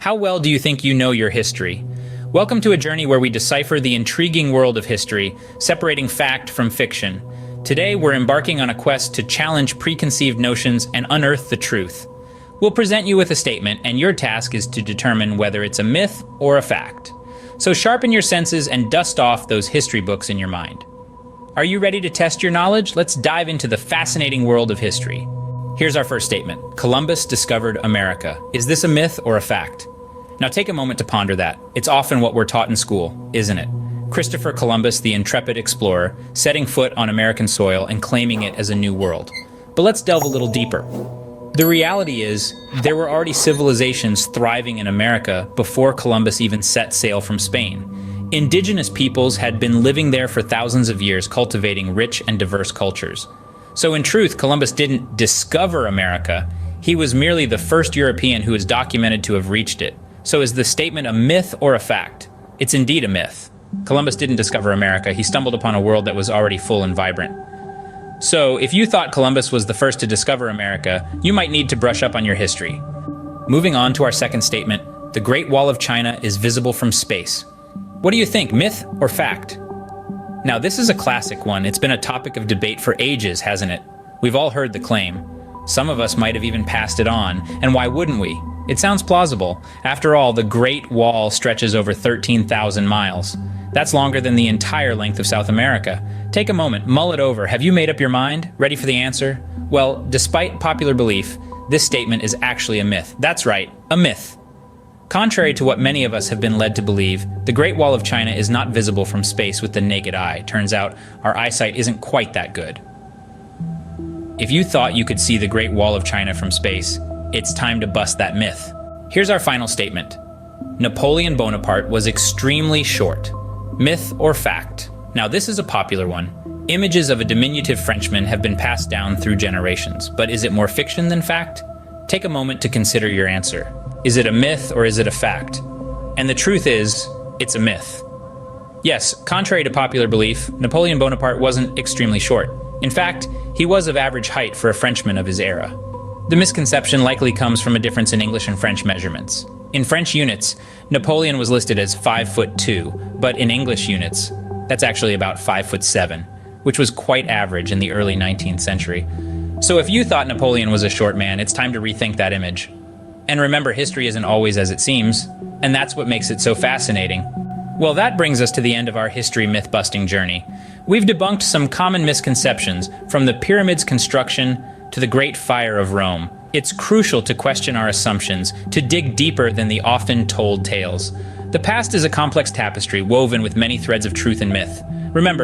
How well do you think you know your history? Welcome to a journey where we decipher the intriguing world of history, separating fact from fiction. Today, we're embarking on a quest to challenge preconceived notions and unearth the truth. We'll present you with a statement, and your task is to determine whether it's a myth or a fact. So sharpen your senses and dust off those history books in your mind. Are you ready to test your knowledge? Let's dive into the fascinating world of history. Here's our first statement. Columbus discovered America. Is this a myth or a fact? Now take a moment to ponder that. It's often what we're taught in school, isn't it? Christopher Columbus, the intrepid explorer, setting foot on American soil and claiming it as a new world. But let's delve a little deeper. The reality is, there were already civilizations thriving in America before Columbus even set sail from Spain. Indigenous peoples had been living there for thousands of years, cultivating rich and diverse cultures. So in truth, Columbus didn't discover America. He was merely the first European who is documented to have reached it. So is the statement a myth or a fact? It's indeed a myth. Columbus didn't discover America. He stumbled upon a world that was already full and vibrant. So if you thought Columbus was the first to discover America, you might need to brush up on your history. Moving on to our second statement, the Great Wall of China is visible from space. What do you think, myth or fact? Now, this is a classic one. It's been a topic of debate for ages, hasn't it? We've all heard the claim. Some of us might have even passed it on, and why wouldn't we? It sounds plausible. After all, the Great Wall stretches over 13,000 miles. That's longer than the entire length of South America. Take a moment, mull it over. Have you made up your mind? Ready for the answer? Well, despite popular belief, this statement is actually a myth. That's right, a myth. Contrary to what many of us have been led to believe, the Great Wall of China is not visible from space with the naked eye. Turns out, our eyesight isn't quite that good. If you thought you could see the Great Wall of China from space, it's time to bust that myth. Here's our final statement. Napoleon Bonaparte was extremely short. Myth or fact? Now this is a popular one. Images of a diminutive Frenchman have been passed down through generations, but is it more fiction than fact? Take a moment to consider your answer. Is it a myth or is it a fact? And the truth is, it's a myth. Yes, contrary to popular belief, Napoleon Bonaparte wasn't extremely short. In fact, he was of average height for a Frenchman of his era. The misconception likely comes from a difference in English and French measurements. In French units, Napoleon was listed as 5'2", but in English units, that's actually about 5'7", which was quite average in the early 19th century. So if you thought Napoleon was a short man, it's time to rethink that image. And remember, history isn't always as it seems, and that's what makes it so fascinating. Well, that brings us to the end of our history myth-busting journey. We've debunked some common misconceptions, from the pyramids' construction to the Great Fire of Rome. It's crucial to question our assumptions, to dig deeper than the often told tales. The past is a complex tapestry woven with many threads of truth and myth. Remember,